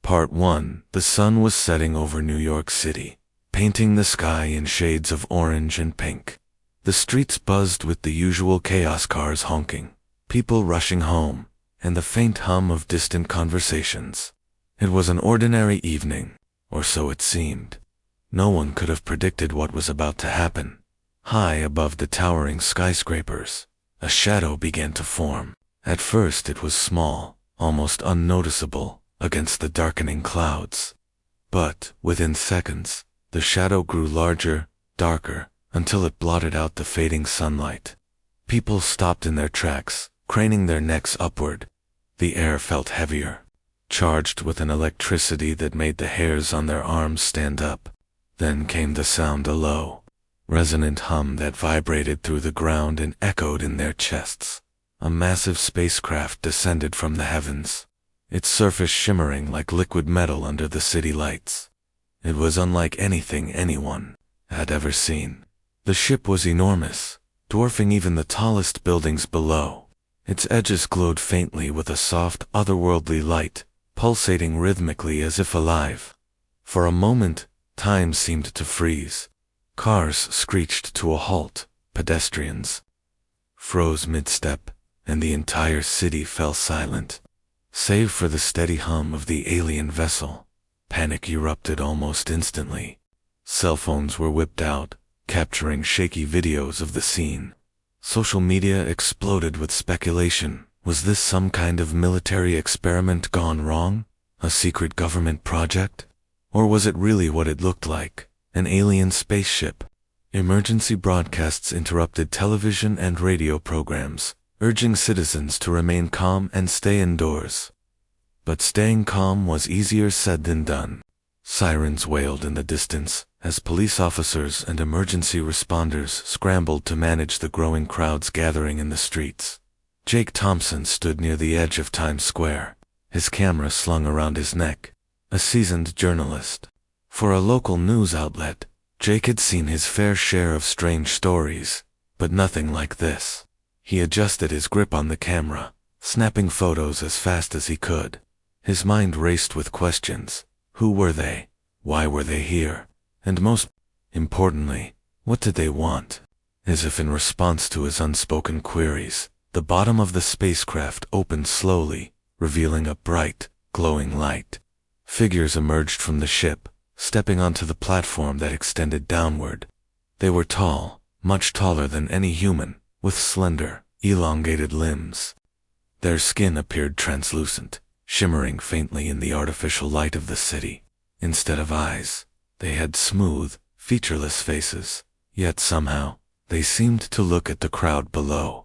Part 1. The sun was setting over New York City, painting the sky in shades of orange and pink. The streets buzzed with the usual chaos, cars honking, people rushing home, and the faint hum of distant conversations. It was an ordinary evening, or so it seemed. No one could have predicted what was about to happen. High above the towering skyscrapers, a shadow began to form. At first it was small, almost unnoticeable, against the darkening clouds. But, within seconds, the shadow grew larger, darker, until it blotted out the fading sunlight. People stopped in their tracks, craning their necks upward. The air felt heavier, charged with an electricity that made the hairs on their arms stand up. Then came the sound, a low, resonant hum that vibrated through the ground and echoed in their chests. A massive spacecraft descended from the heavens, its surface shimmering like liquid metal under the city lights. It was unlike anything anyone had ever seen. The ship was enormous, dwarfing even the tallest buildings below. Its edges glowed faintly with a soft, otherworldly light, pulsating rhythmically as if alive. For a moment, time seemed to freeze. Cars screeched to a halt, pedestrians froze mid-step, and the entire city fell silent. Save for the steady hum of the alien vessel, panic erupted almost instantly. Cell phones were whipped out, capturing shaky videos of the scene. Social media exploded with speculation. Was this some kind of military experiment gone wrong? A secret government project? Or was it really what it looked like, an alien spaceship? Emergency broadcasts interrupted television and radio programs, urging citizens to remain calm and stay indoors. But staying calm was easier said than done. Sirens wailed in the distance as police officers and emergency responders scrambled to manage the growing crowds gathering in the streets. Jake Thompson stood near the edge of Times Square, his camera slung around his neck. A seasoned journalist for a local news outlet, Jake had seen his fair share of strange stories, but nothing like this. He adjusted his grip on the camera, snapping photos as fast as he could. His mind raced with questions. Who were they? Why were they here? And most importantly, what did they want? As if in response to his unspoken queries, the bottom of the spacecraft opened slowly, revealing a bright, glowing light. Figures emerged from the ship, stepping onto the platform that extended downward. They were tall, much taller than any human, with slender, elongated limbs. Their skin appeared translucent, shimmering faintly in the artificial light of the city. Instead of eyes, they had smooth, featureless faces, yet somehow, they seemed to look at the crowd below.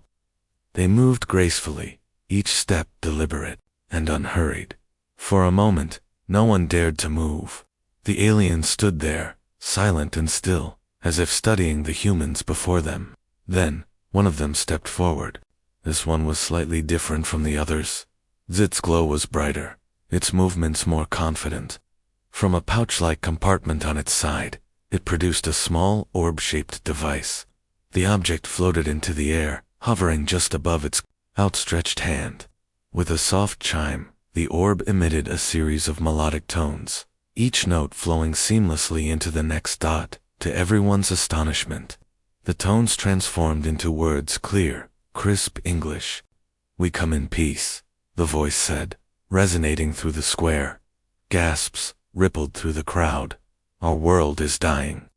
They moved gracefully, each step deliberate and unhurried. For a moment, no one dared to move. The aliens stood there, silent and still, as if studying the humans before them. Then, one of them stepped forward. This one was slightly different from the others. Its glow was brighter, its movements more confident. From a pouch-like compartment on its side, it produced a small, orb-shaped device. The object floated into the air, hovering just above its outstretched hand. With a soft chime, the orb emitted a series of melodic tones, each note flowing seamlessly into the next dot. To everyone's astonishment, the tones transformed into words, clear, crisp English. "We come in peace," the voice said, resonating through the square. Gasps rippled through the crowd. "Our world is dying.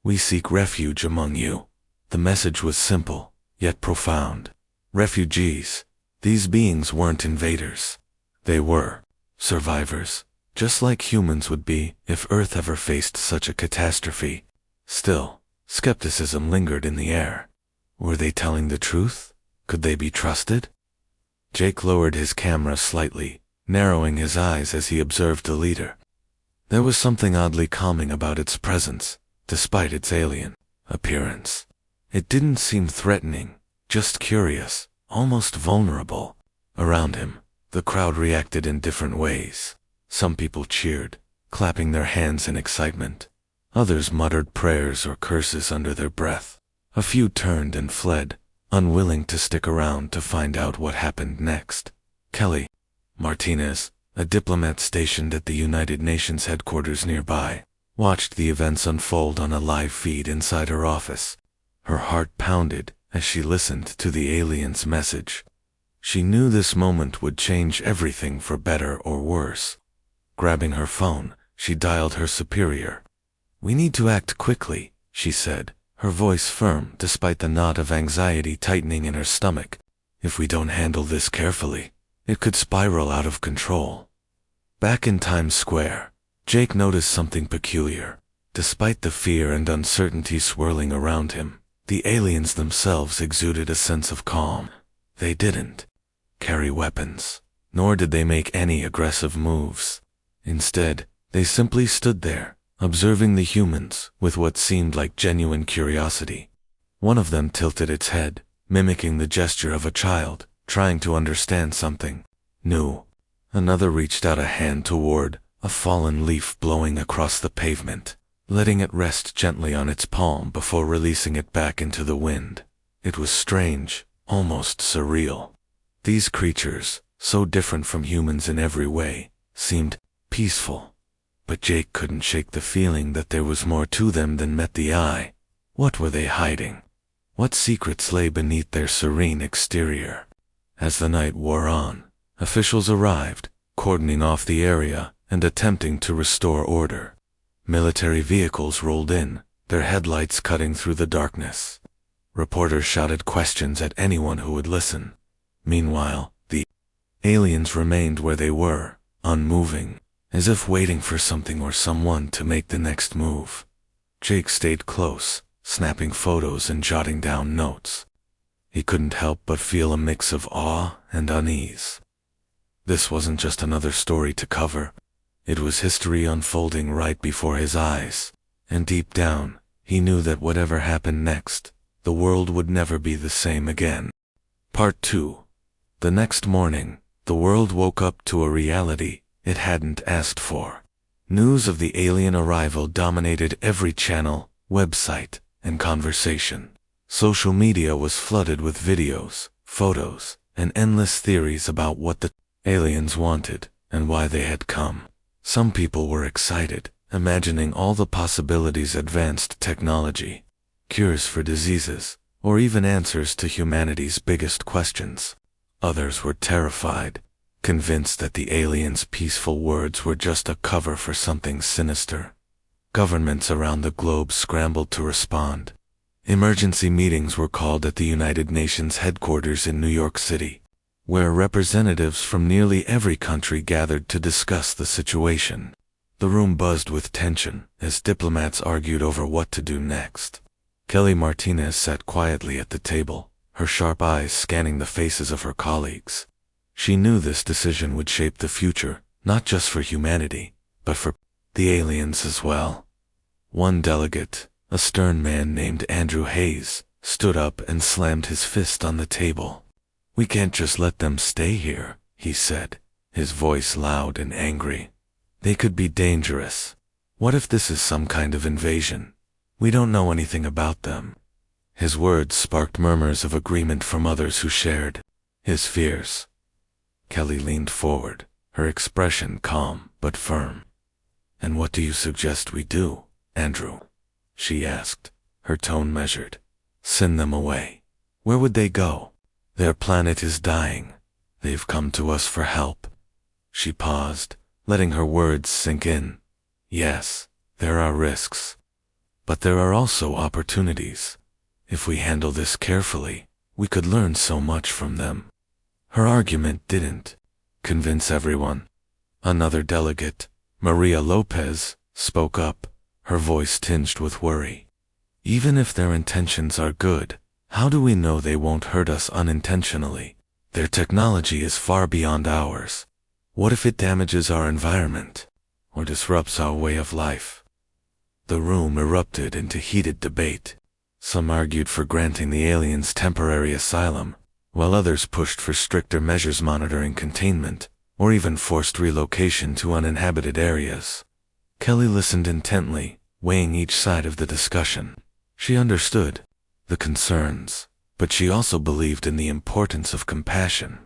We seek refuge among you." The message was simple, yet profound. Refugees. These beings weren't invaders. They were survivors, just like humans would be if Earth ever faced such a catastrophe. Still, skepticism lingered in the air. Were they telling the truth? Could they be trusted? Jake lowered his camera slightly, narrowing his eyes as he observed the leader. There was something oddly calming about its presence, despite its alien appearance. It didn't seem threatening, just curious, almost vulnerable. Around him, the crowd reacted in different ways. Some people cheered, clapping their hands in excitement. Others muttered prayers or curses under their breath. A few turned and fled, unwilling to stick around to find out what happened next. Kelly Martinez, a diplomat stationed at the United Nations headquarters nearby, watched the events unfold on a live feed inside her office. Her heart pounded as she listened to the alien's message. She knew this moment would change everything for better or worse. Grabbing her phone, she dialed her superior. "We need to act quickly," she said, her voice firm despite the knot of anxiety tightening in her stomach. "If we don't handle this carefully, it could spiral out of control." Back in Times Square, Jake noticed something peculiar. Despite the fear and uncertainty swirling around him, the aliens themselves exuded a sense of calm. They didn't carry weapons, nor did they make any aggressive moves. Instead, they simply stood there, observing the humans with what seemed like genuine curiosity. One of them tilted its head, mimicking the gesture of a child, trying to understand something new. Another reached out a hand toward a fallen leaf blowing across the pavement, letting it rest gently on its palm before releasing it back into the wind. It was strange, almost surreal. These creatures, so different from humans in every way, seemed peaceful. But Jake couldn't shake the feeling that there was more to them than met the eye. What were they hiding? What secrets lay beneath their serene exterior? As the night wore on, officials arrived, cordoning off the area and attempting to restore order. Military vehicles rolled in, their headlights cutting through the darkness. Reporters shouted questions at anyone who would listen. Meanwhile, the aliens remained where they were, unmoving, as if waiting for something or someone to make the next move. Jake stayed close, snapping photos and jotting down notes. He couldn't help but feel a mix of awe and unease. This wasn't just another story to cover. It was history unfolding right before his eyes, and deep down, he knew that whatever happened next, the world would never be the same again. Part 2. The next morning, the world woke up to a reality it hadn't asked for. News of the alien arrival dominated every channel, website, and conversation. Social media was flooded with videos, photos, and endless theories about what the aliens wanted and why they had come. Some people were excited, imagining all the possibilities advanced technology, cures for diseases, or even answers to humanity's biggest questions. Others were terrified, convinced that the aliens' peaceful words were just a cover for something sinister. Governments around the globe scrambled to respond. Emergency meetings were called at the United Nations headquarters in New York City, where representatives from nearly every country gathered to discuss the situation. The room buzzed with tension as diplomats argued over what to do next. Kelly Martinez sat quietly at the table, her sharp eyes scanning the faces of her colleagues. She knew this decision would shape the future, not just for humanity, but for the aliens as well. One delegate, a stern man named Andrew Hayes, stood up and slammed his fist on the table. "We can't just let them stay here," he said, his voice loud and angry. "They could be dangerous. What if this is some kind of invasion? We don't know anything about them." His words sparked murmurs of agreement from others who shared his fears. Kelly leaned forward, her expression calm but firm. "And what do you suggest we do, Andrew?" she asked, her tone measured. "Send them away. Where would they go? Their planet is dying. They've come to us for help." She paused, letting her words sink in. "Yes, there are risks. But there are also opportunities. If we handle this carefully, we could learn so much from them." Her argument didn't convince everyone. Another delegate, Maria Lopez, spoke up, her voice tinged with worry. "Even if their intentions are good, how do we know they won't hurt us unintentionally? Their technology is far beyond ours. What if it damages our environment or disrupts our way of life?" The room erupted into heated debate. Some argued for granting the aliens temporary asylum, while others pushed for stricter measures monitoring containment, or even forced relocation to uninhabited areas. Kelly listened intently, weighing each side of the discussion. She understood the concerns, but she also believed in the importance of compassion.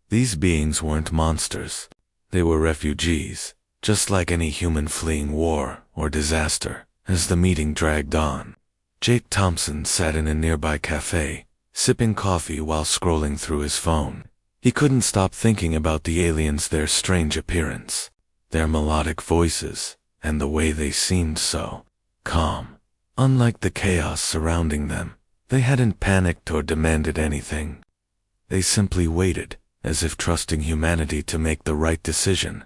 These beings weren't monsters. They were refugees, just like any human fleeing war or disaster. As the meeting dragged on, Jake Thompson sat in a nearby cafe, sipping coffee while scrolling through his phone. He couldn't stop thinking about the aliens, their strange appearance, their melodic voices, and the way they seemed so calm. Unlike the chaos surrounding them, they hadn't panicked or demanded anything. They simply waited, as if trusting humanity to make the right decision.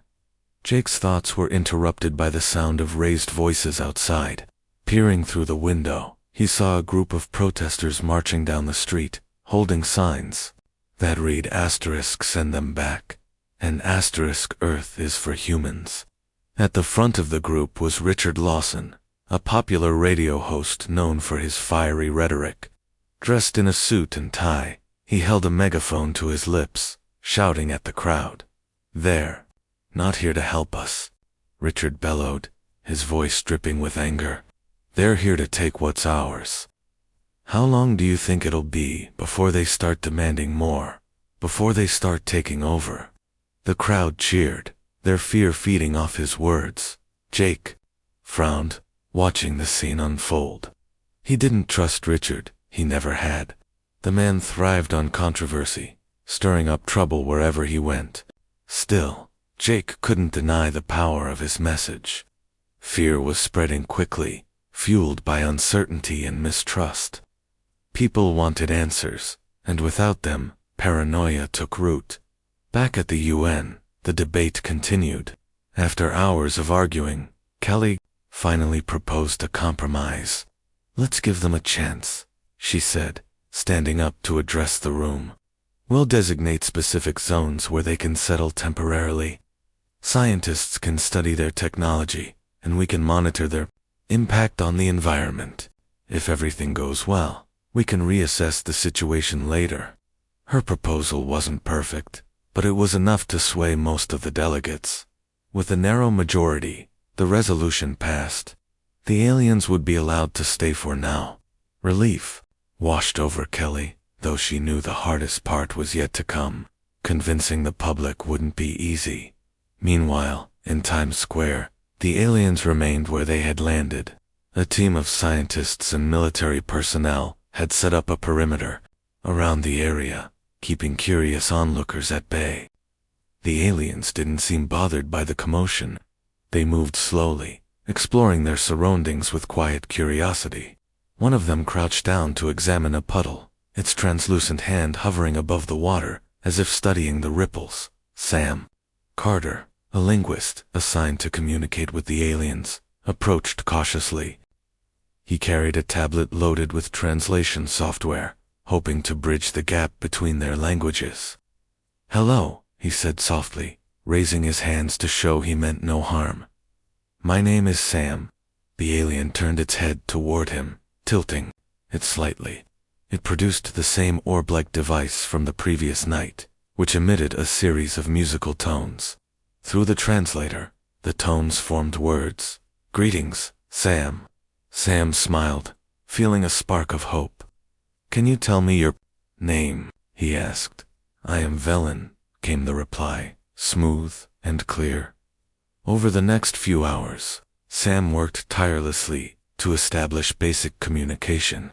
Jake's thoughts were interrupted by the sound of raised voices outside. Peering through the window, he saw a group of protesters marching down the street, holding signs that read *Send them back, and *Earth is for humans. At the front of the group was Richard Lawson, a popular radio host known for his fiery rhetoric. Dressed in a suit and tie, he held a megaphone to his lips, shouting at the crowd. "They're not here to help us," Richard bellowed, his voice dripping with anger. "They're here to take what's ours." "How long do you think it'll be before they start demanding more, before they start taking over?" The crowd cheered, their fear feeding off his words. Jake frowned, watching the scene unfold. He didn't trust Richard, he never had. The man thrived on controversy, stirring up trouble wherever he went. Still, Jake couldn't deny the power of his message. Fear was spreading quickly, fueled by uncertainty and mistrust. People wanted answers, and without them, paranoia took root. Back at the UN, the debate continued. After hours of arguing, Kelly finally proposed a compromise. "Let's give them a chance," she said, standing up to address the room. "We'll designate specific zones where they can settle temporarily. Scientists can study their technology, and we can monitor their impact on the environment. If everything goes well, we can reassess the situation later." Her proposal wasn't perfect, but it was enough to sway most of the delegates. With a narrow majority, the resolution passed. The aliens would be allowed to stay for now. Relief washed over Kelly, though she knew the hardest part was yet to come. Convincing the public wouldn't be easy. Meanwhile, in Times Square, the aliens remained where they had landed. A team of scientists and military personnel had set up a perimeter around the area, keeping curious onlookers at bay. The aliens didn't seem bothered by the commotion. They moved slowly, exploring their surroundings with quiet curiosity. One of them crouched down to examine a puddle, its translucent hand hovering above the water, as if studying the ripples. Sam Carter, a linguist assigned to communicate with the aliens, approached cautiously. He carried a tablet loaded with translation software, hoping to bridge the gap between their languages. "Hello," he said softly, raising his hands to show he meant no harm. "My name is Sam." The alien turned its head toward him, tilting it slightly. It produced the same orb-like device from the previous night, which emitted a series of musical tones. Through the translator, the tones formed words. "Greetings, Sam." Sam smiled, feeling a spark of hope. "Can you tell me your name?" he asked. "I am Velen," came the reply, smooth and clear. Over the next few hours, Sam worked tirelessly to establish basic communication.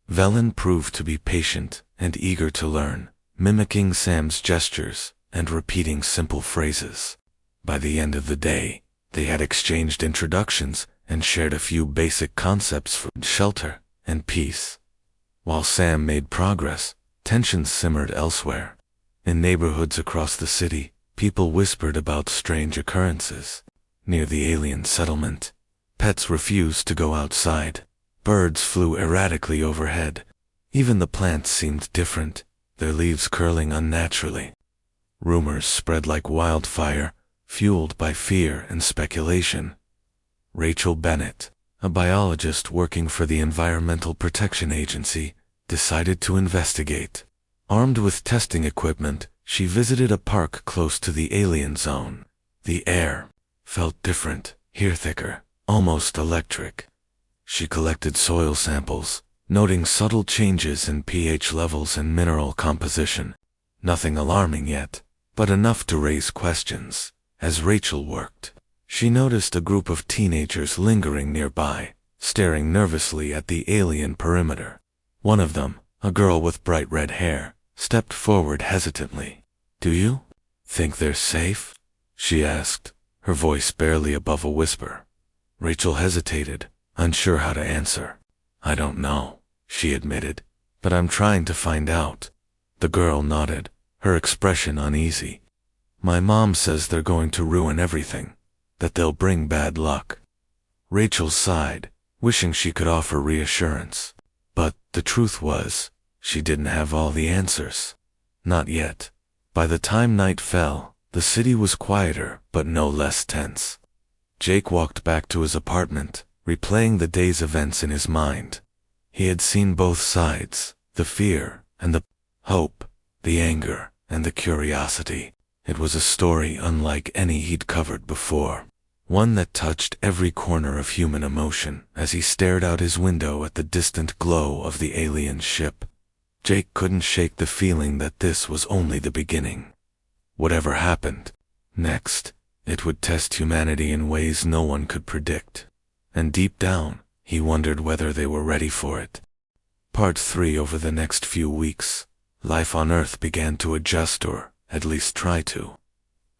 Velen proved to be patient and eager to learn, mimicking Sam's gestures and repeating simple phrases. By the end of the day, they had exchanged introductions and shared a few basic concepts for shelter and peace. While Sam made progress, tensions simmered elsewhere. In neighborhoods across the city, people whispered about strange occurrences. Near the alien settlement, pets refused to go outside. Birds flew erratically overhead. Even the plants seemed different, their leaves curling unnaturally. Rumors spread like wildfire, fueled by fear and speculation. Rachel Bennett, a biologist working for the Environmental Protection Agency, decided to investigate. Armed with testing equipment, she visited a park close to the alien zone. The air felt different, here thicker, almost electric. She collected soil samples, noting subtle changes in pH levels and mineral composition. Nothing alarming yet, but enough to raise questions. As Rachel worked, she noticed a group of teenagers lingering nearby, staring nervously at the alien perimeter. One of them, a girl with bright red hair, stepped forward hesitantly. "Do you think they're safe?" she asked, her voice barely above a whisper. Rachel hesitated, unsure how to answer. "I don't know," she admitted, "but I'm trying to find out." The girl nodded, her expression uneasy. "My mom says they're going to ruin everything, that they'll bring bad luck." Rachel sighed, wishing she could offer reassurance. But the truth was, she didn't have all the answers. Not yet. By the time night fell, the city was quieter but no less tense. Jake walked back to his apartment, replaying the day's events in his mind. He had seen both sides, the fear and the hope, the anger and the curiosity. It was a story unlike any he'd covered before, one that touched every corner of human emotion as he stared out his window at the distant glow of the alien ship. Jake couldn't shake the feeling that this was only the beginning. Whatever happened next, it would test humanity in ways no one could predict. And deep down, he wondered whether they were ready for it. Part 3. Over the next few weeks, life on Earth began to adjust, or at least try to.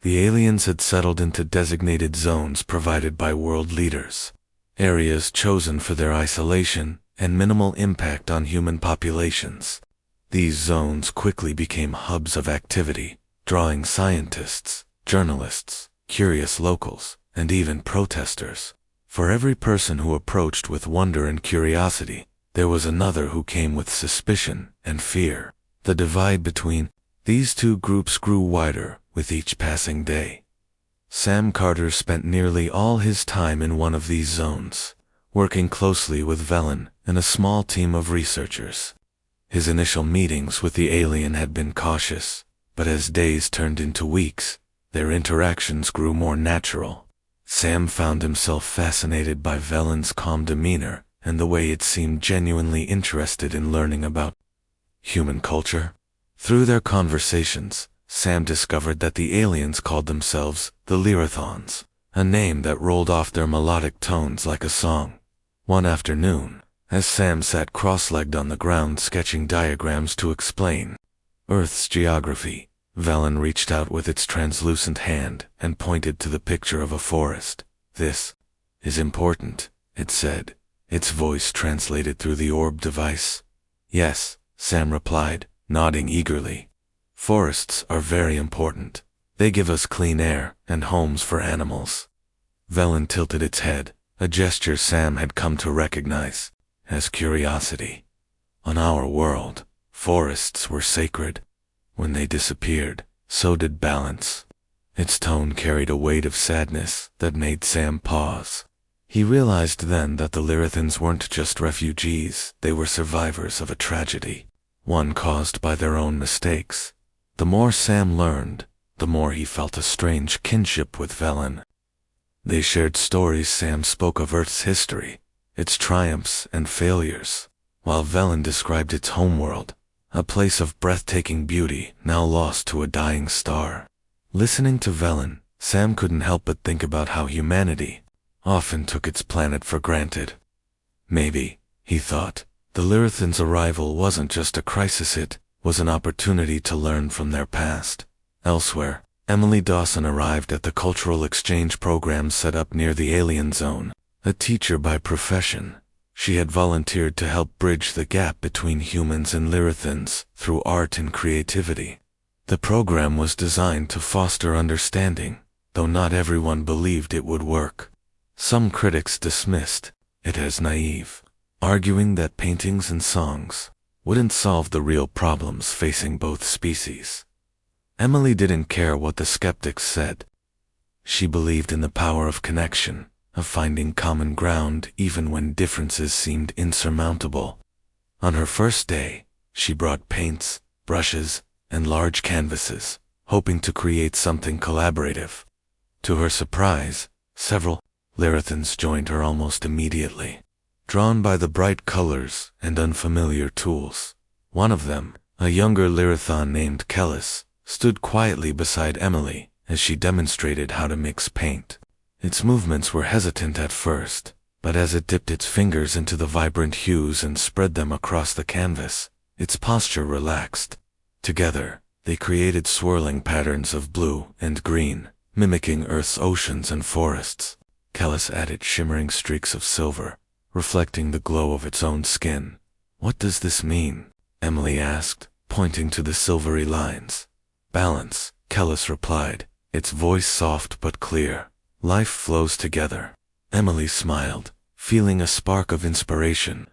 The aliens had settled into designated zones provided by world leaders, areas chosen for their isolation and minimal impact on human populations. These zones quickly became hubs of activity, drawing scientists, journalists, curious locals, and even protesters. For every person who approached with wonder and curiosity, there was another who came with suspicion and fear. The divide between these two groups grew wider with each passing day. Sam Carter spent nearly all his time in one of these zones, working closely with Velen and a small team of researchers. His initial meetings with the alien had been cautious, but as days turned into weeks, their interactions grew more natural. Sam found himself fascinated by Velen's calm demeanor and the way it seemed genuinely interested in learning about human culture. Through their conversations, Sam discovered that the aliens called themselves the Lyrathons, a name that rolled off their melodic tones like a song. One afternoon, as Sam sat cross-legged on the ground sketching diagrams to explain Earth's geography, Velen reached out with its translucent hand and pointed to the picture of a forest. "This is important," it said, its voice translated through the orb device. "Yes," Sam replied, nodding eagerly. "Forests are very important. They give us clean air and homes for animals." Velen tilted its head, a gesture Sam had come to recognize as curiosity. On our world, forests were sacred. When they disappeared, so did balance. Its tone carried a weight of sadness that made Sam pause. He realized then that the Lyrathans weren't just refugees, they were survivors of a tragedy, one caused by their own mistakes. The more Sam learned, the more he felt a strange kinship with Velen. They shared stories. Sam spoke of Earth's history, its triumphs and failures, while Velen described its homeworld, a place of breathtaking beauty now lost to a dying star. Listening to Velen, Sam couldn't help but think about how humanity often took its planet for granted. Maybe, he thought, the Lyrathans' arrival wasn't just a crisis, it was an opportunity to learn from their past. Elsewhere, Emily Dawson arrived at the cultural exchange program set up near the alien zone. A teacher by profession, she had volunteered to help bridge the gap between humans and Lyrathans through art and creativity. The program was designed to foster understanding, though not everyone believed it would work. Some critics dismissed it as naive, arguing that paintings and songs wouldn't solve the real problems facing both species. Emily didn't care what the skeptics said. She believed in the power of connection, of finding common ground even when differences seemed insurmountable. On her first day, she brought paints, brushes, and large canvases, hoping to create something collaborative. To her surprise, several Lyrathans joined her almost immediately, drawn by the bright colors and unfamiliar tools. One of them, a younger Lyrathon named Kellis, stood quietly beside Emily as she demonstrated how to mix paint. Its movements were hesitant at first, but as it dipped its fingers into the vibrant hues and spread them across the canvas, its posture relaxed. Together, they created swirling patterns of blue and green, mimicking Earth's oceans and forests. Kellis added shimmering streaks of silver, reflecting the glow of its own skin. "What does this mean?" Emily asked, pointing to the silvery lines. "Balance," Kellis replied, its voice soft but clear. "Life flows together." Emily smiled, feeling a spark of inspiration.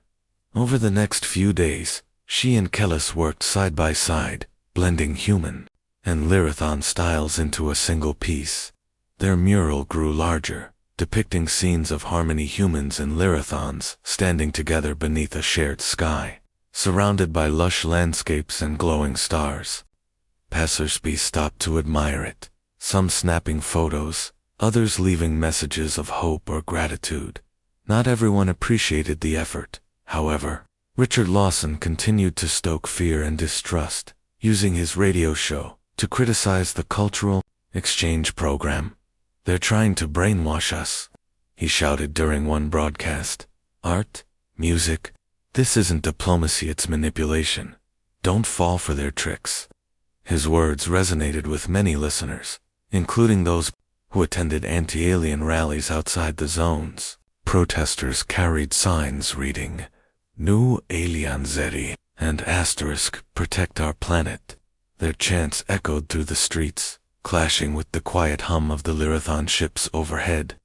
Over the next few days, she and Kellis worked side by side, blending human and Lyrathon styles into a single piece. Their mural grew larger, depicting scenes of harmony, humans and Lyrathons standing together beneath a shared sky, surrounded by lush landscapes and glowing stars. Passersby stopped to admire it, some snapping photos, others leaving messages of hope or gratitude. Not everyone appreciated the effort, however. Richard Lawson continued to stoke fear and distrust, using his radio show to criticize the cultural exchange program. "They're trying to brainwash us," he shouted during one broadcast. "Art, music, this isn't diplomacy, it's manipulation. Don't fall for their tricks." His words resonated with many listeners, including those who attended anti-alien rallies outside the zones. Protesters carried signs reading, "Nu Alien Zeri" and "Protect our planet." Their chants echoed through the streets, clashing with the quiet hum of the Lyrathon ships overhead.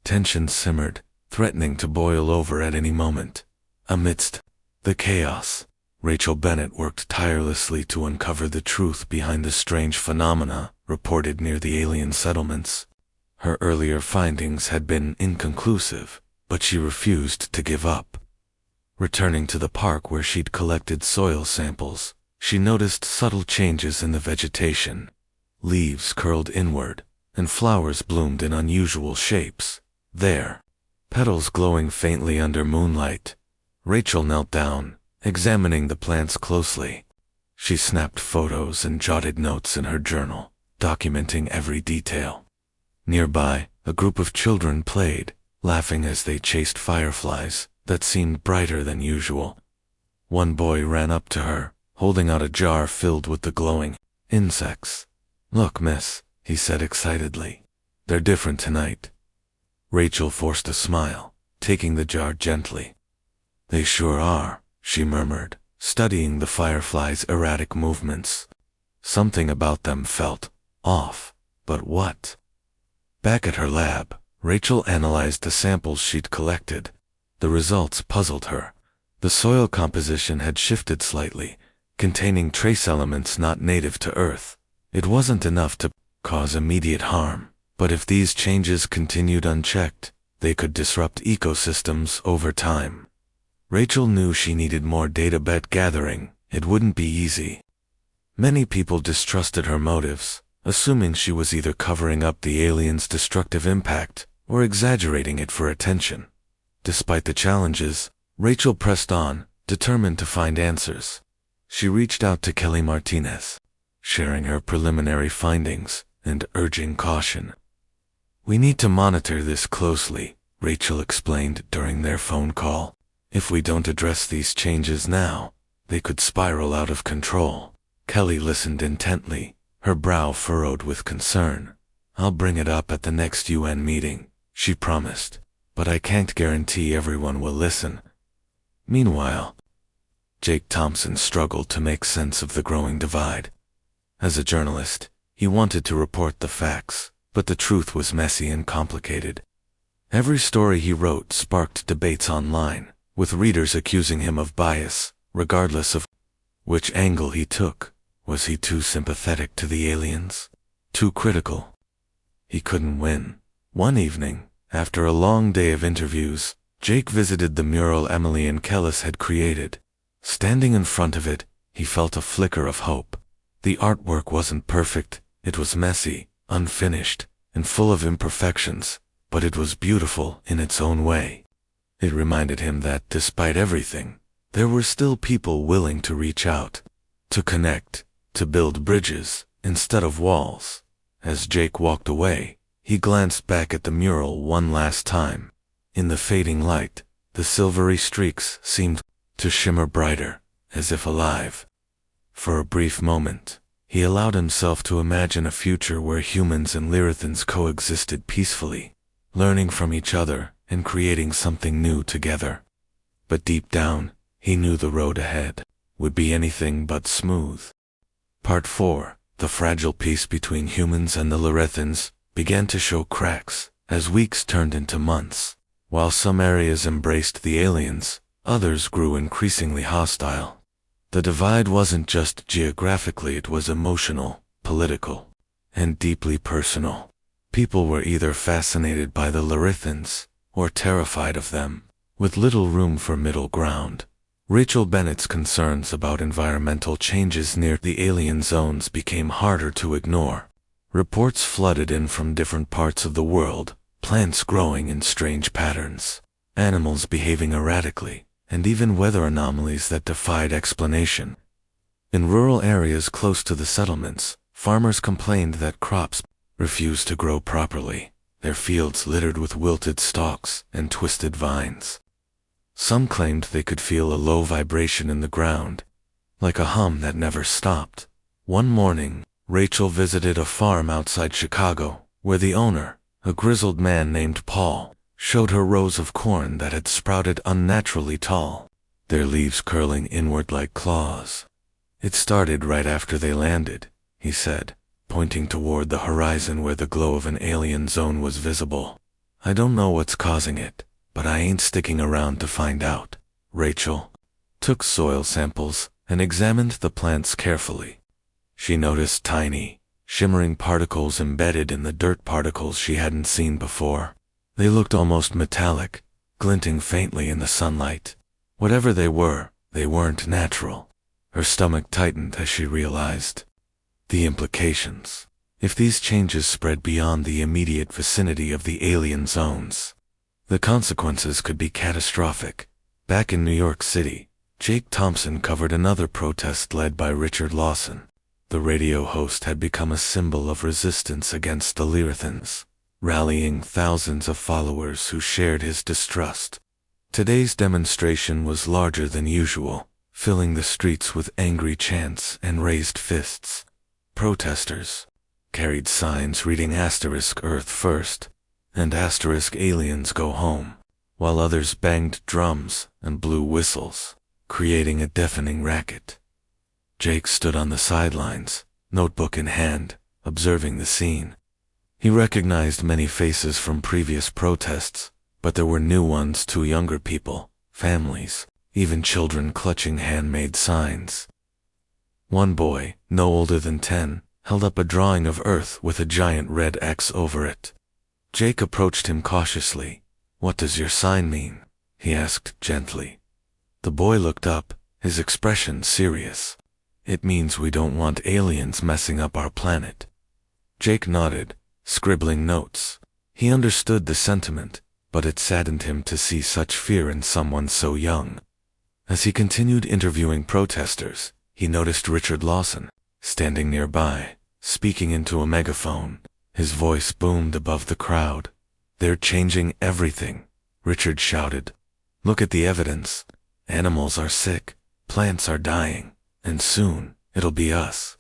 Tension simmered, threatening to boil over at any moment. Amidst the chaos, Rachel Bennett worked tirelessly to uncover the truth behind the strange phenomena reported near the alien settlements. Her earlier findings had been inconclusive, but she refused to give up. Returning to the park where she'd collected soil samples, she noticed subtle changes in the vegetation. Leaves curled inward, and flowers bloomed in unusual shapes. There, petals glowing faintly under moonlight. Rachel knelt down, examining the plants closely. She snapped photos and jotted notes in her journal, documenting every detail. Nearby, a group of children played, laughing as they chased fireflies that seemed brighter than usual. One boy ran up to her, holding out a jar filled with the glowing insects. "Look, miss," he said excitedly. "They're different tonight." Rachel forced a smile, taking the jar gently. "They sure are," she murmured, studying the fireflies' erratic movements. Something about them felt off, but what? Back at her lab, Rachel analyzed the samples she'd collected. The results puzzled her. The soil composition had shifted slightly, containing trace elements not native to Earth. It wasn't enough to cause immediate harm, but if these changes continued unchecked, they could disrupt ecosystems over time. Rachel knew she needed more data, but gathering, it wouldn't be easy. Many people distrusted her motives, assuming she was either covering up the aliens' destructive impact or exaggerating it for attention. Despite the challenges, Rachel pressed on, determined to find answers. She reached out to Kelly Martinez, sharing her preliminary findings and urging caution. "We need to monitor this closely," Rachel explained during their phone call. "If we don't address these changes now, they could spiral out of control." Kelly listened intently, her brow furrowed with concern. "I'll bring it up at the next UN meeting," she promised, "but I can't guarantee everyone will listen." Meanwhile, Jake Thompson struggled to make sense of the growing divide. As a journalist, he wanted to report the facts, but the truth was messy and complicated. Every story he wrote sparked debates online, with readers accusing him of bias, regardless of which angle he took. Was he too sympathetic to the aliens? Too critical? He couldn't win. One evening, after a long day of interviews, Jake visited the mural Emily and Kellis had created. Standing in front of it, he felt a flicker of hope. The artwork wasn't perfect, it was messy, unfinished, and full of imperfections, but it was beautiful in its own way. It reminded him that, despite everything, there were still people willing to reach out, to connect, to build bridges instead of walls. As Jake walked away, he glanced back at the mural one last time. In the fading light, the silvery streaks seemed to shimmer brighter, as if alive. For a brief moment, he allowed himself to imagine a future where humans and Lyrathans coexisted peacefully, learning from each other and creating something new together. But deep down, he knew the road ahead would be anything but smooth. Part 4. The fragile peace between humans and the Lyrathans began to show cracks as weeks turned into months. While some areas embraced the aliens, others grew increasingly hostile. The divide wasn't just geographically, it was emotional, political, and deeply personal. People were either fascinated by the Lyrathans or terrified of them, with little room for middle ground. Rachel Bennett's concerns about environmental changes near the alien zones became harder to ignore. Reports flooded in from different parts of the world, plants growing in strange patterns, animals behaving erratically, and even weather anomalies that defied explanation. In rural areas close to the settlements, farmers complained that crops refused to grow properly, their fields littered with wilted stalks and twisted vines. Some claimed they could feel a low vibration in the ground, like a hum that never stopped. One morning, Rachel visited a farm outside Chicago, where the owner, a grizzled man named Paul, showed her rows of corn that had sprouted unnaturally tall, their leaves curling inward like claws. "It started right after they landed," he said, pointing toward the horizon where the glow of an alien zone was visible. "I don't know what's causing it, but I ain't sticking around to find out." Rachel took soil samples and examined the plants carefully. She noticed tiny, shimmering particles embedded in the dirt particles she hadn't seen before. They looked almost metallic, glinting faintly in the sunlight. Whatever they weren't natural. Her stomach tightened as she realized the implications. If these changes spread beyond the immediate vicinity of the alien zones, the consequences could be catastrophic. Back in New York City, Jake Thompson covered another protest led by Richard Lawson. The radio host had become a symbol of resistance against the Lyrathans, rallying thousands of followers who shared his distrust. Today's demonstration was larger than usual, filling the streets with angry chants and raised fists. Protesters carried signs reading *Earth first and *Aliens go home, while others banged drums and blew whistles, creating a deafening racket. Jake stood on the sidelines, notebook in hand, observing the scene. He recognized many faces from previous protests, but there were new ones too: younger people, families, even children clutching handmade signs. One boy, no older than 10, held up a drawing of Earth with a giant red X over it. Jake approached him cautiously. "What does your sign mean?" he asked gently. The boy looked up, his expression serious. "It means we don't want aliens messing up our planet." Jake nodded, scribbling notes. He understood the sentiment, but it saddened him to see such fear in someone so young. As he continued interviewing protesters, he noticed Richard Lawson, standing nearby, speaking into a megaphone. His voice boomed above the crowd. "They're changing everything," Richard shouted. "Look at the evidence. Animals are sick, plants are dying, and soon it'll be us.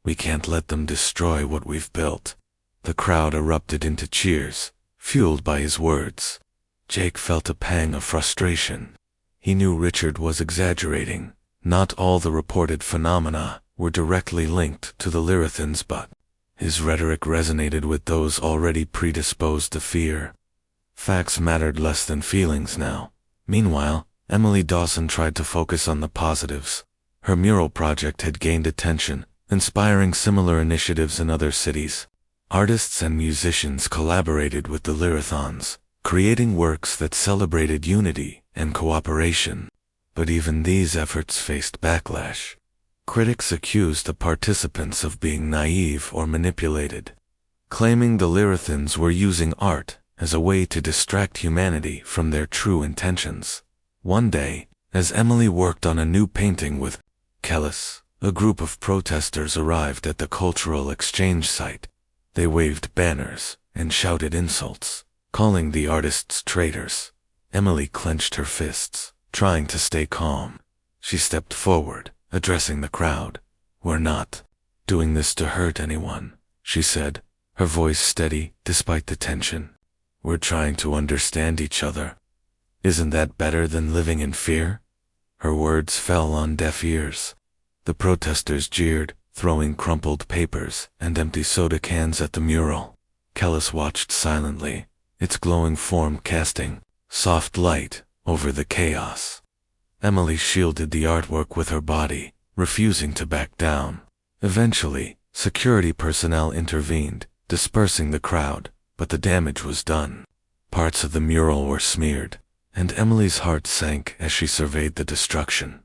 We can't let them destroy what we've built." The crowd erupted into cheers, fueled by his words. Jake felt a pang of frustration. He knew Richard was exaggerating. Not all the reported phenomena were directly linked to the Lyrathans, but his rhetoric resonated with those already predisposed to fear. Facts mattered less than feelings now. Meanwhile, Emily Dawson tried to focus on the positives. Her mural project had gained attention, inspiring similar initiatives in other cities. Artists and musicians collaborated with the Lyrathans, creating works that celebrated unity and cooperation. But even these efforts faced backlash. Critics accused the participants of being naive or manipulated, claiming the Lyrathans were using art as a way to distract humanity from their true intentions. One day, as Emily worked on a new painting with Kellis, a group of protesters arrived at the cultural exchange site. They waved banners and shouted insults, calling the artists traitors. Emily clenched her fists, trying to stay calm. She stepped forward, addressing the crowd. "We're not doing this to hurt anyone," she said, her voice steady despite the tension. "We're trying to understand each other. Isn't that better than living in fear?" Her words fell on deaf ears. The protesters jeered, throwing crumpled papers and empty soda cans at the mural. Kellis watched silently, its glowing form casting soft light over the chaos. Emily shielded the artwork with her body, refusing to back down. Eventually, security personnel intervened, dispersing the crowd, but the damage was done. Parts of the mural were smeared, and Emily's heart sank as she surveyed the destruction.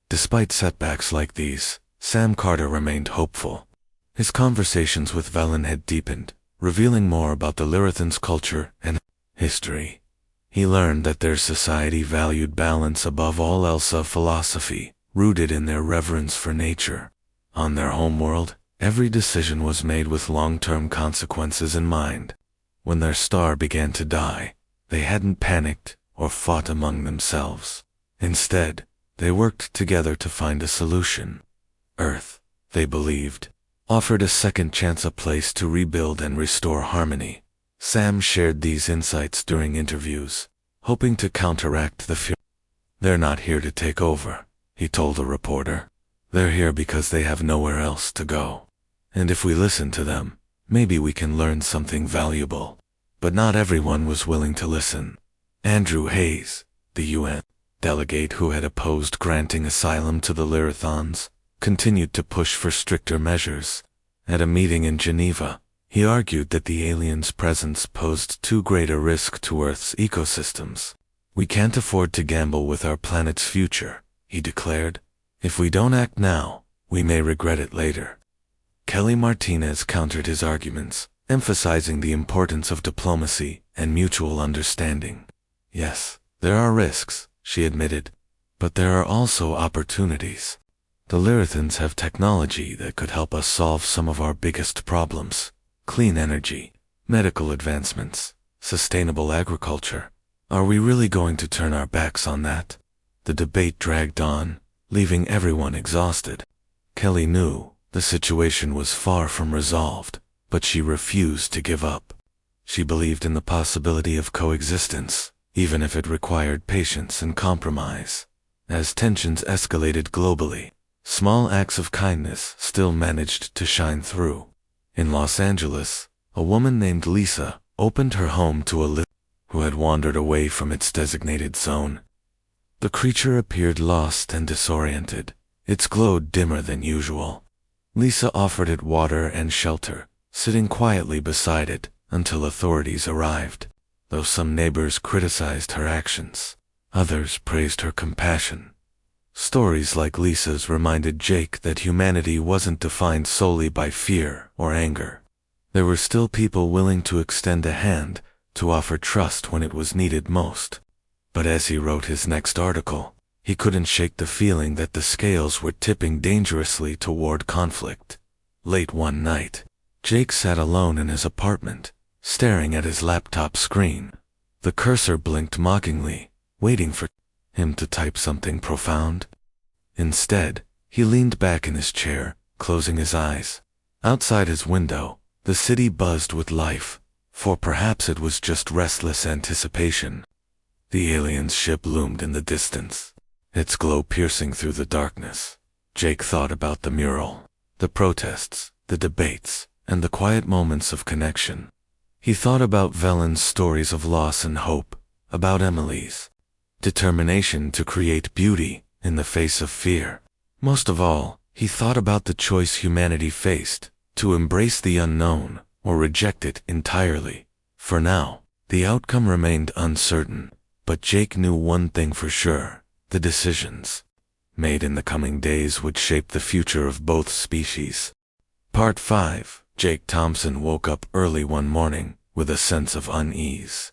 Despite setbacks like these, Sam Carter remained hopeful. His conversations with Velen had deepened, revealing more about the Lyrathans' culture and history. He learned that their society valued balance above all else, a philosophy rooted in their reverence for nature. On their homeworld, every decision was made with long-term consequences in mind. When their star began to die, they hadn't panicked or fought among themselves. Instead, they worked together to find a solution. Earth, they believed, offered a second chance, a place to rebuild and restore harmony. Sam shared these insights during interviews, hoping to counteract the fear. "They're not here to take over," he told a reporter. "They're here because they have nowhere else to go. And if we listen to them, maybe we can learn something valuable." But not everyone was willing to listen. Andrew Hayes, the UN delegate who had opposed granting asylum to the Lyrathans, continued to push for stricter measures. At a meeting in Geneva, he argued that the aliens' presence posed too great a risk to Earth's ecosystems. "We can't afford to gamble with our planet's future," he declared. "If we don't act now, we may regret it later." Kelly Martinez countered his arguments, emphasizing the importance of diplomacy and mutual understanding. "Yes, there are risks," she admitted, "but there are also opportunities. The Lyrathans have technology that could help us solve some of our biggest problems: clean energy, medical advancements, sustainable agriculture. Are we really going to turn our backs on that?" The debate dragged on, leaving everyone exhausted. Kelly knew the situation was far from resolved, but she refused to give up. She believed in the possibility of coexistence, even if it required patience and compromise. As tensions escalated globally, small acts of kindness still managed to shine through. In Los Angeles, a woman named Lisa opened her home to a listener who had wandered away from its designated zone. The creature appeared lost and disoriented. Its glowed dimmer than usual. Lisa offered it water and shelter, sitting quietly beside it until authorities arrived. Though some neighbors criticized her actions, others praised her compassion. Stories like Lisa's reminded Jake that humanity wasn't defined solely by fear or anger. There were still people willing to extend a hand, to offer trust when it was needed most. But as he wrote his next article, he couldn't shake the feeling that the scales were tipping dangerously toward conflict. Late one night, Jake sat alone in his apartment, staring at his laptop screen. The cursor blinked mockingly, waiting for him to type something profound. Instead, he leaned back in his chair, closing his eyes. Outside his window, the city buzzed with life, for perhaps it was just restless anticipation. The alien's ship loomed in the distance, its glow piercing through the darkness. Jake thought about the mural, the protests, the debates, and the quiet moments of connection. He thought about Velen's stories of loss and hope, about Emily's determination to create beauty in the face of fear. Most of all, he thought about the choice humanity faced, to embrace the unknown or reject it entirely. For now, the outcome remained uncertain, but Jake knew one thing for sure: the decisions made in the coming days would shape the future of both species. Part 5. Jake Thompson woke up early one morning with a sense of unease.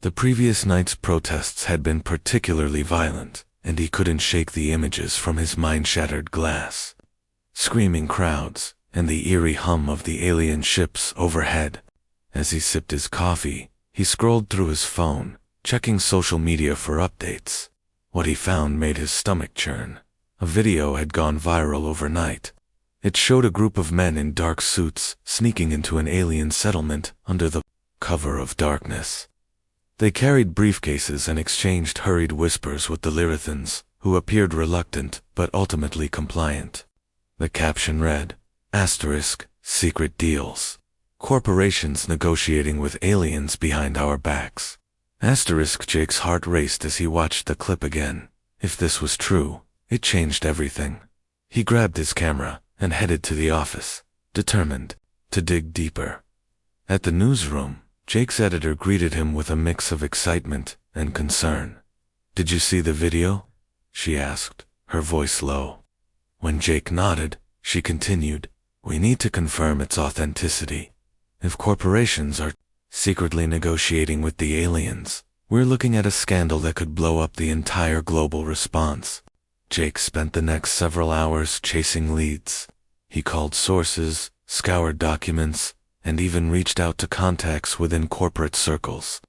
The previous night's protests had been particularly violent, and he couldn't shake the images from his mind-shattered glass. Screaming crowds, and the eerie hum of the alien ships overhead. As he sipped his coffee, he scrolled through his phone, checking social media for updates. What he found made his stomach churn. A video had gone viral overnight. It showed a group of men in dark suits sneaking into an alien settlement under the cover of darkness. They carried briefcases and exchanged hurried whispers with the Lyrathans, who appeared reluctant but ultimately compliant. The caption read, "Secret deals. Corporations negotiating with aliens behind our backs." Jake's heart raced as he watched the clip again. If this was true, it changed everything. He grabbed his camera and headed to the office, determined to dig deeper. At the newsroom, Jake's editor greeted him with a mix of excitement and concern. "Did you see the video?" she asked, her voice low. When Jake nodded, she continued, "We need to confirm its authenticity. If corporations are secretly negotiating with the aliens, we're looking at a scandal that could blow up the entire global response." Jake spent the next several hours chasing leads. He called sources, scoured documents, and even reached out to contacts within corporate circles.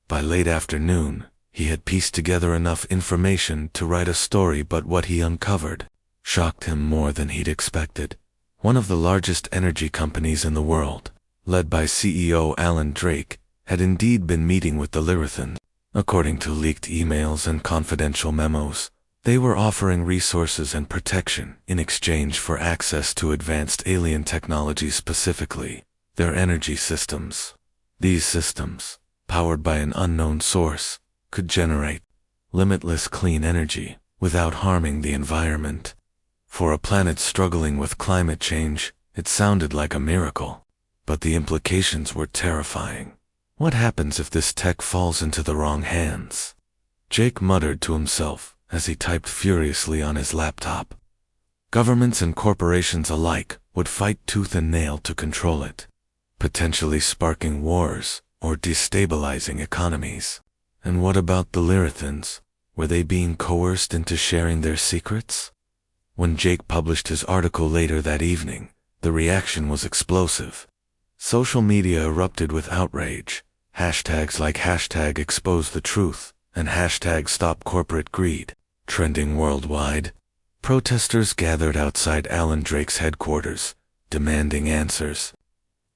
By late afternoon, he had pieced together enough information to write a story, but what he uncovered shocked him more than he'd expected. One of the largest energy companies in the world, led by CEO Alan Drake, had indeed been meeting with the Lyrathans. According to leaked emails and confidential memos, they were offering resources and protection in exchange for access to advanced alien technology, specifically their energy systems. These systems, powered by an unknown source, could generate limitless clean energy without harming the environment. For a planet struggling with climate change, it sounded like a miracle. But the implications were terrifying. What happens if this tech falls into the wrong hands? Jake muttered to himself as he typed furiously on his laptop. Governments and corporations alike would fight tooth and nail to control it, potentially sparking wars or destabilizing economies. And what about the Lyrathans? Were they being coerced into sharing their secrets? When Jake published his article later that evening, the reaction was explosive. Social media erupted with outrage. Hashtags like #ExposeTheTruth and #StopCorporateGreed trending worldwide. Protesters gathered outside Alan Drake's headquarters, demanding answers.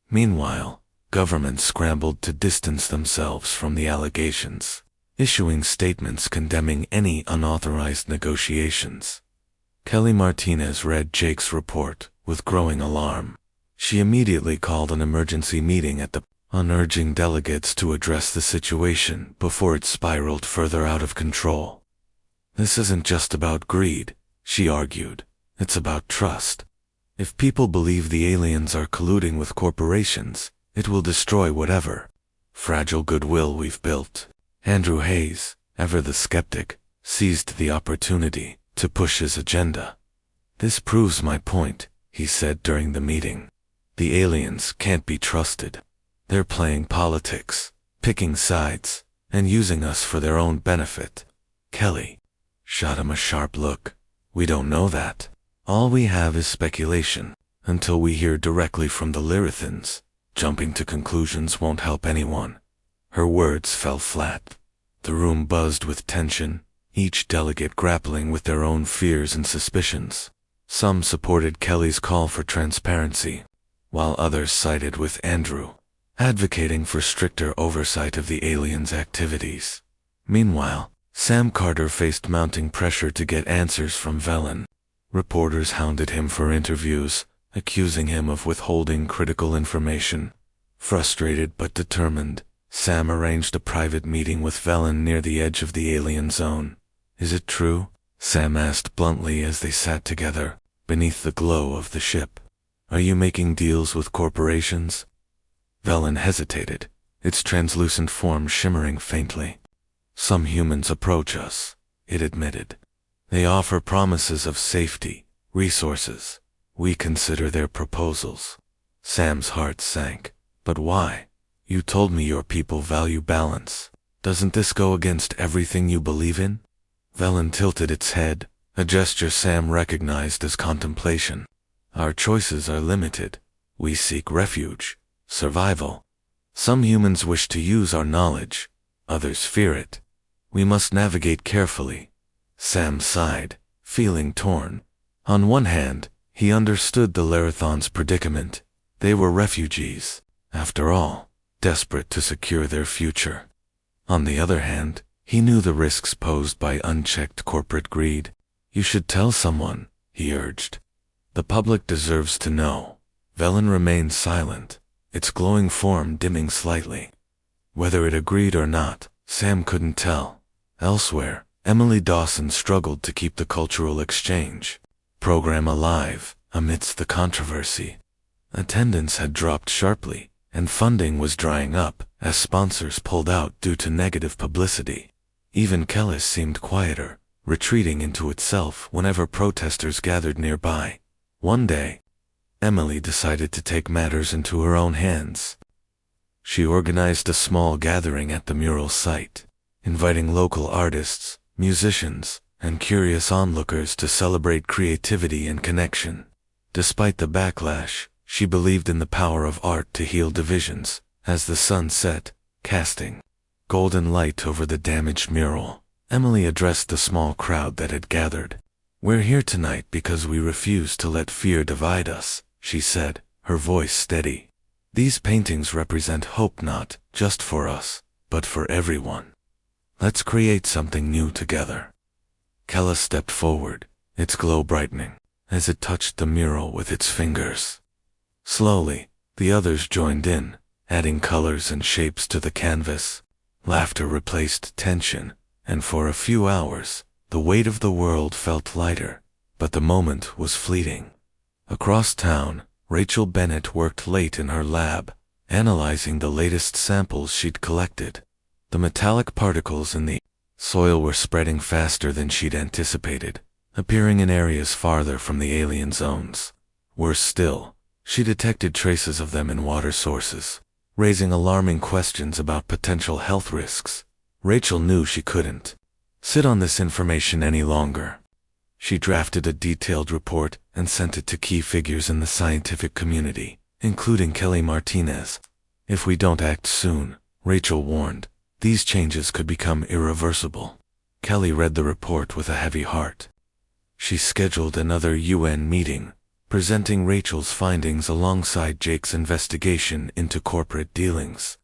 Meanwhile, governments scrambled to distance themselves from the allegations, issuing statements condemning any unauthorized negotiations. Kelly Martinez read Jake's report with growing alarm. She immediately called an emergency meeting at the urging delegates to address the situation before it spiraled further out of control. "This isn't just about greed," she argued. "It's about trust. If people believe the aliens are colluding with corporations, it will destroy whatever fragile goodwill we've built." Andrew Hayes, ever the skeptic, seized the opportunity to push his agenda. "This proves my point," he said during the meeting. "The aliens can't be trusted. They're playing politics, picking sides, and using us for their own benefit." Kelly shot him a sharp look. "We don't know that. All we have is speculation. Until we hear directly from the Lyrathans, jumping to conclusions won't help anyone." Her words fell flat. The room buzzed with tension, each delegate grappling with their own fears and suspicions. Some supported Kelly's call for transparency, while others sided with Andrew, advocating for stricter oversight of the aliens' activities. Meanwhile, Sam Carter faced mounting pressure to get answers from Velen. Reporters hounded him for interviews, accusing him of withholding critical information. Frustrated but determined, Sam arranged a private meeting with Velen near the edge of the alien zone. "Is it true?" Sam asked bluntly as they sat together, beneath the glow of the ship. "Are you making deals with corporations?" Velen hesitated, its translucent form shimmering faintly. "Some humans approach us," it admitted. "They offer promises of safety, resources. We consider their proposals." Sam's heart sank. "But why? You told me your people value balance. Doesn't this go against everything you believe in?" Velen tilted its head, a gesture Sam recognized as contemplation. Our choices are limited. We seek refuge, survival. Some humans wish to use our knowledge, others fear it. We must navigate carefully. Sam sighed, feeling torn. On one hand, he understood the Larathon's predicament. They were refugees, after all, desperate to secure their future. On the other hand, he knew the risks posed by unchecked corporate greed. You should tell someone, he urged. The public deserves to know. Velen remained silent, its glowing form dimming slightly. Whether it agreed or not, Sam couldn't tell. Elsewhere, Emily Dawson struggled to keep the cultural exchange program alive amidst the controversy. Attendance had dropped sharply, and funding was drying up as sponsors pulled out due to negative publicity. Even Kellis seemed quieter, retreating into itself whenever protesters gathered nearby. One day, Emily decided to take matters into her own hands. She organized a small gathering at the mural site, inviting local artists, musicians, and curious onlookers to celebrate creativity and connection. Despite the backlash, she believed in the power of art to heal divisions. As the sun set, casting golden light over the damaged mural, Emily addressed the small crowd that had gathered. "We're here tonight because we refuse to let fear divide us," she said, her voice steady. "These paintings represent hope not just for us, but for everyone. Let's create something new together." Kella stepped forward, its glow brightening, as it touched the mural with its fingers. Slowly, the others joined in, adding colors and shapes to the canvas. Laughter replaced tension, and for a few hours, the weight of the world felt lighter, but the moment was fleeting. Across town, Rachel Bennett worked late in her lab, analyzing the latest samples she'd collected. The metallic particles in the soil were spreading faster than she'd anticipated, appearing in areas farther from the alien zones. Worse still, she detected traces of them in water sources, raising alarming questions about potential health risks. Rachel knew she couldn't sit on this information any longer. She drafted a detailed report and sent it to key figures in the scientific community, including Kelly Martinez. "If we don't act soon," Rachel warned, "these changes could become irreversible." Kelly read the report with a heavy heart. She scheduled another UN meeting, presenting Rachel's findings alongside Jake's investigation into corporate dealings.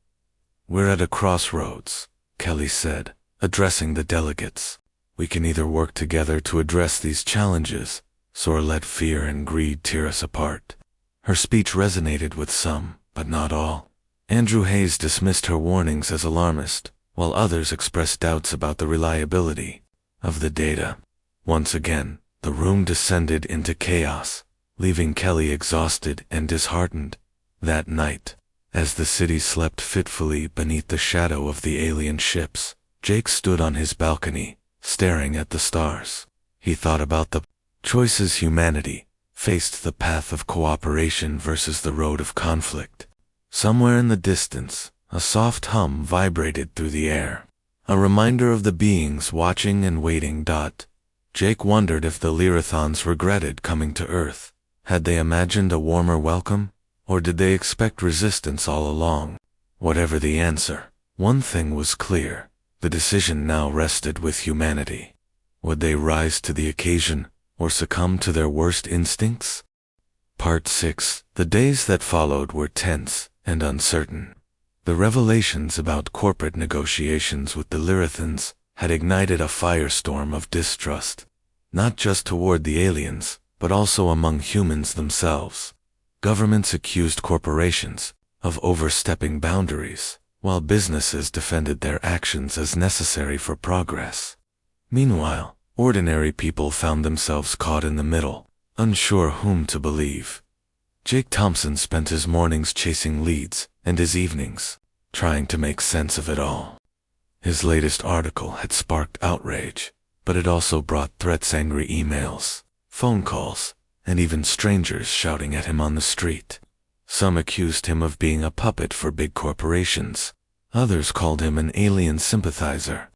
"We're at a crossroads," Kelly said, addressing the delegates. "We can either work together to address these challenges, or let fear and greed tear us apart." Her speech resonated with some, but not all. Andrew Hayes dismissed her warnings as alarmist, while others expressed doubts about the reliability of the data. Once again, the room descended into chaos, leaving Kelly exhausted and disheartened. That night, as the city slept fitfully beneath the shadow of the alien ships, Jake stood on his balcony, staring at the stars. He thought about the choices humanity faced: the path of cooperation versus the road of conflict. Somewhere in the distance, a soft hum vibrated through the air, a reminder of the beings watching and waiting. Jake wondered if the Lirathons regretted coming to Earth. Had they imagined a warmer welcome, or did they expect resistance all along? Whatever the answer, one thing was clear: the decision now rested with humanity. Would they rise to the occasion, or succumb to their worst instincts? Part 6. The days that followed were tense and uncertain. The revelations about corporate negotiations with the Lirathons had ignited a firestorm of distrust, not just toward the aliens, but also among humans themselves. Governments accused corporations of overstepping boundaries, while businesses defended their actions as necessary for progress. Meanwhile, ordinary people found themselves caught in the middle, unsure whom to believe. Jake Thompson spent his mornings chasing leads, and his evenings trying to make sense of it all. His latest article had sparked outrage, but it also brought threats, angry emails, phone calls, and even strangers shouting at him on the street. Some accused him of being a puppet for big corporations. Others called him an alien sympathizer.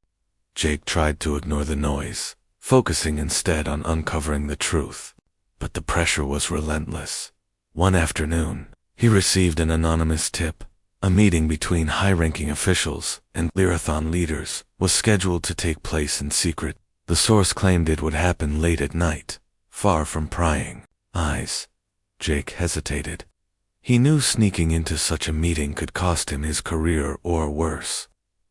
Jake tried to ignore the noise, focusing instead on uncovering the truth. but the pressure was relentless. One afternoon, he received an anonymous tip. A meeting between high-ranking officials and Lyrathon leaders was scheduled to take place in secret. The source claimed it would happen late at night, far from prying eyes. Jake hesitated. He knew sneaking into such a meeting could cost him his career or worse.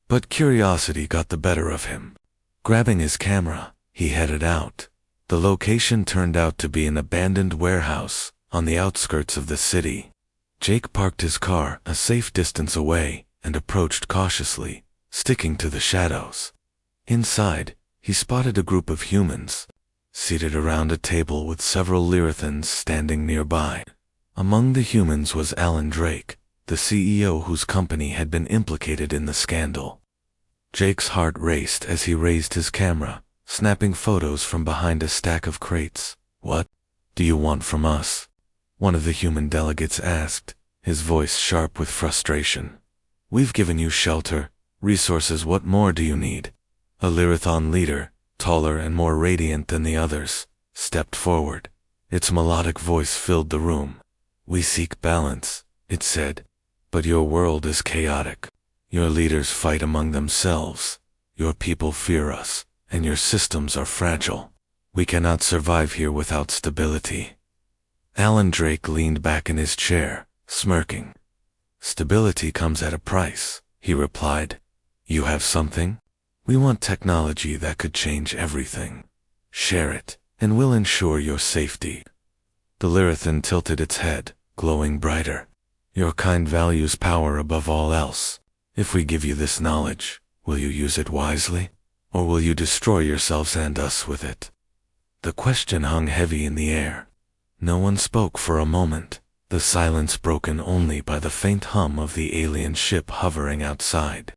But curiosity got the better of him. Grabbing his camera, he headed out. The location turned out to be an abandoned warehouse on the outskirts of the city. Jake parked his car a safe distance away and approached cautiously, sticking to the shadows. Inside, he spotted a group of humans, seated around a table with several Lyrathans standing nearby. Among the humans was Alan Drake, the CEO whose company had been implicated in the scandal. Jake's heart raced as he raised his camera, snapping photos from behind a stack of crates. "What do you want from us?" one of the human delegates asked, his voice sharp with frustration. "We've given you shelter, resources, what more do you need?" A Lyrathon leader, taller and more radiant than the others, stepped forward. Its melodic voice filled the room. "We seek balance," it said, "but your world is chaotic. Your leaders fight among themselves, your people fear us, and your systems are fragile. We cannot survive here without stability." Alan Drake leaned back in his chair, smirking. "Stability comes at a price," he replied. "You have something? We want technology that could change everything. Share it, and we'll ensure your safety." The Lyrathan tilted its head, glowing brighter. "Your kind values power above all else. If we give you this knowledge, will you use it wisely? Or will you destroy yourselves and us with it?" The question hung heavy in the air. No one spoke for a moment, the silence broken only by the faint hum of the alien ship hovering outside.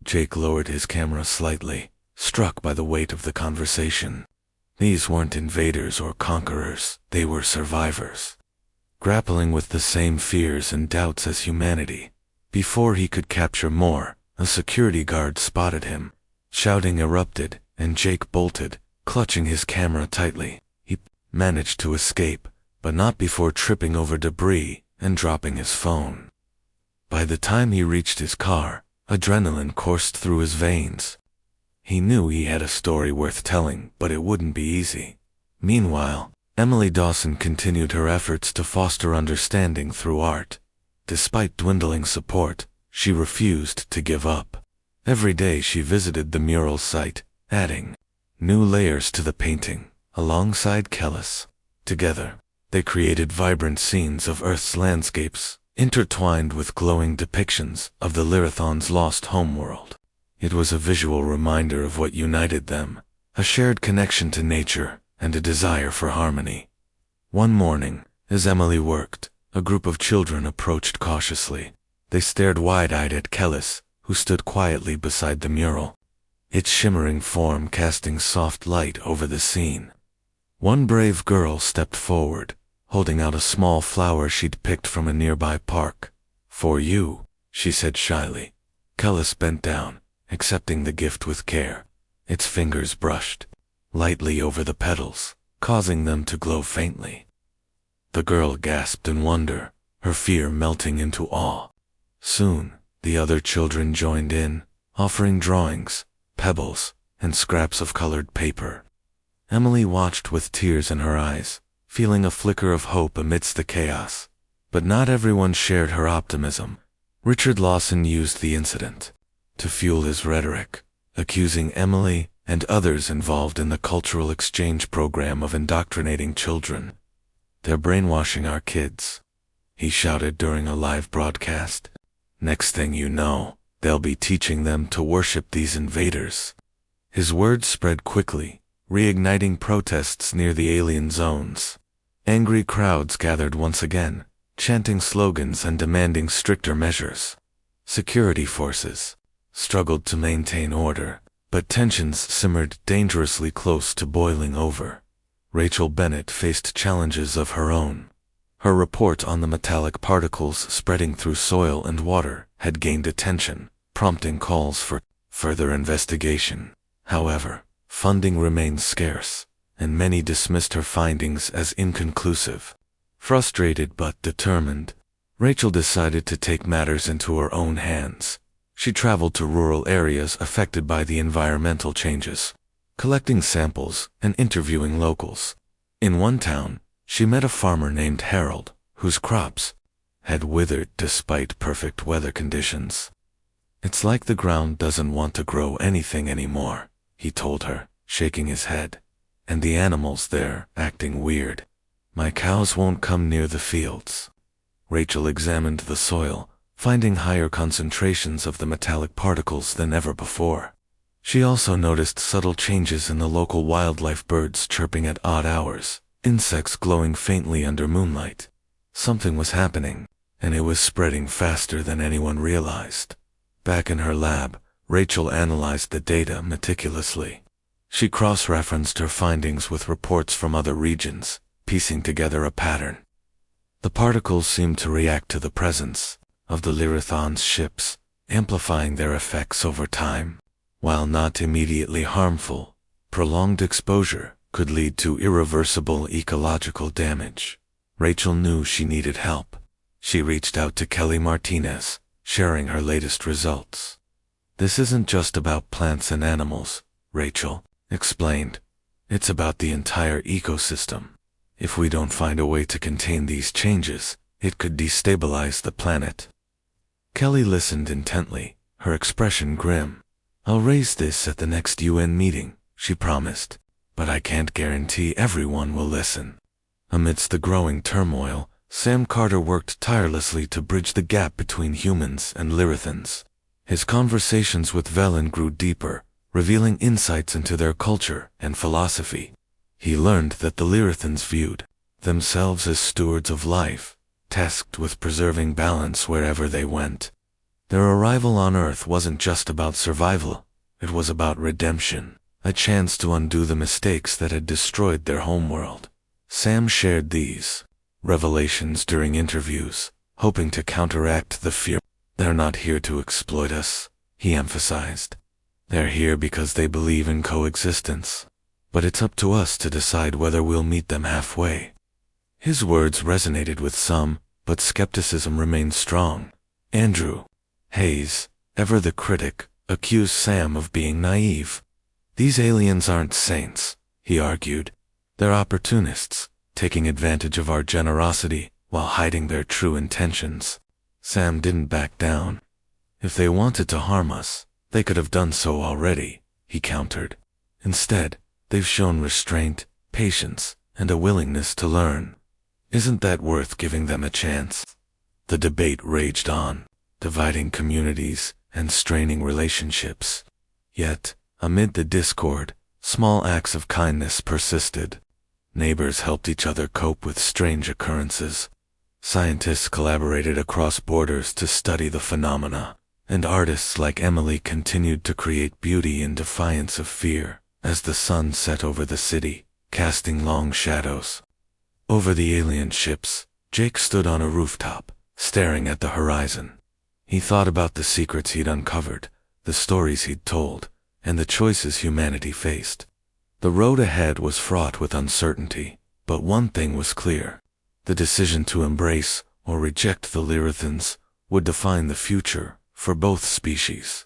Jake lowered his camera slightly, struck by the weight of the conversation. These weren't invaders or conquerors, they were survivors, grappling with the same fears and doubts as humanity. Before he could capture more, a security guard spotted him. Shouting erupted, and Jake bolted, clutching his camera tightly. He managed to escape, but not before tripping over debris and dropping his phone. By the time he reached his car, adrenaline coursed through his veins. He knew he had a story worth telling, but it wouldn't be easy. Meanwhile, Emily Dawson continued her efforts to foster understanding through art. Despite dwindling support, she refused to give up. Every day she visited the mural site, adding new layers to the painting, alongside Kellis. Together, they created vibrant scenes of Earth's landscapes, intertwined with glowing depictions of the Lyrathon's lost homeworld. It was a visual reminder of what united them, a shared connection to nature and a desire for harmony. One morning, as Emily worked, a group of children approached cautiously. They stared wide-eyed at Kellis, who stood quietly beside the mural, its shimmering form casting soft light over the scene. One brave girl stepped forward, holding out a small flower she'd picked from a nearby park. "For you," she said shyly. Kellis bent down, accepting the gift with care. Its fingers brushed lightly over the petals, causing them to glow faintly. The girl gasped in wonder, her fear melting into awe. Soon, the other children joined in, offering drawings, pebbles, and scraps of colored paper. Emily watched with tears in her eyes, feeling a flicker of hope amidst the chaos. But not everyone shared her optimism. Richard Lawson used the incident to fuel his rhetoric, accusing Emily and others involved in the cultural exchange program of indoctrinating children. "They're brainwashing our kids," he shouted during a live broadcast. "Next thing you know, they'll be teaching them to worship these invaders." His words spread quickly, reigniting protests near the alien zones. Angry crowds gathered once again, chanting slogans and demanding stricter measures. Security forces struggled to maintain order, but tensions simmered dangerously close to boiling over. Rachel Bennett faced challenges of her own. Her report on the metallic particles spreading through soil and water had gained attention, prompting calls for further investigation. However, funding remained scarce, and many dismissed her findings as inconclusive. Frustrated but determined, Rachel decided to take matters into her own hands. She traveled to rural areas affected by the environmental changes, collecting samples and interviewing locals. In one town, she met a farmer named Harold, whose crops had withered despite perfect weather conditions. "It's like the ground doesn't want to grow anything anymore," he told her, shaking his head. "And the animals there acting weird. My cows won't come near the fields." Rachel examined the soil, finding higher concentrations of the metallic particles than ever before. She also noticed subtle changes in the local wildlife, birds chirping at odd hours, insects glowing faintly under moonlight. Something was happening, and it was spreading faster than anyone realized. Back in her lab, Rachel analyzed the data meticulously. She cross-referenced her findings with reports from other regions, piecing together a pattern. The particles seemed to react to the presence of the Lyrathon's ships, amplifying their effects over time. While not immediately harmful, prolonged exposure could lead to irreversible ecological damage. Rachel knew she needed help. She reached out to Kelly Martinez, sharing her latest results. "This isn't just about plants and animals," Rachel explained. "It's about the entire ecosystem. If we don't find a way to contain these changes, it could destabilize the planet." Kelly listened intently, her expression grim. "I'll raise this at the next UN meeting," she promised, "but I can't guarantee everyone will listen." Amidst the growing turmoil, Sam Carter worked tirelessly to bridge the gap between humans and Lyrathans. His conversations with Velen grew deeper, revealing insights into their culture and philosophy. He learned that the Lyrathans viewed themselves as stewards of life, tasked with preserving balance wherever they went. Their arrival on Earth wasn't just about survival, it was about redemption, a chance to undo the mistakes that had destroyed their homeworld. Sam shared these revelations during interviews, hoping to counteract the fear. "They're not here to exploit us," he emphasized. "They're here because they believe in coexistence. But it's up to us to decide whether we'll meet them halfway." His words resonated with some, but skepticism remained strong. Andrew Hayes, ever the critic, accused Sam of being naive. "These aliens aren't saints," he argued. "They're opportunists, taking advantage of our generosity while hiding their true intentions." Sam didn't back down. "If they wanted to harm us, they could have done so already," he countered. "Instead, they've shown restraint, patience, and a willingness to learn. Isn't that worth giving them a chance?" The debate raged on, dividing communities and straining relationships. Yet, amid the discord, small acts of kindness persisted. Neighbors helped each other cope with strange occurrences. Scientists collaborated across borders to study the phenomena, and artists like Emily continued to create beauty in defiance of fear. As the sun set over the city, casting long shadows over the alien ships, Jake stood on a rooftop, staring at the horizon. He thought about the secrets he'd uncovered, the stories he'd told, and the choices humanity faced. The road ahead was fraught with uncertainty, but one thing was clear. The decision to embrace or reject the Lyrathans would define the future for both species.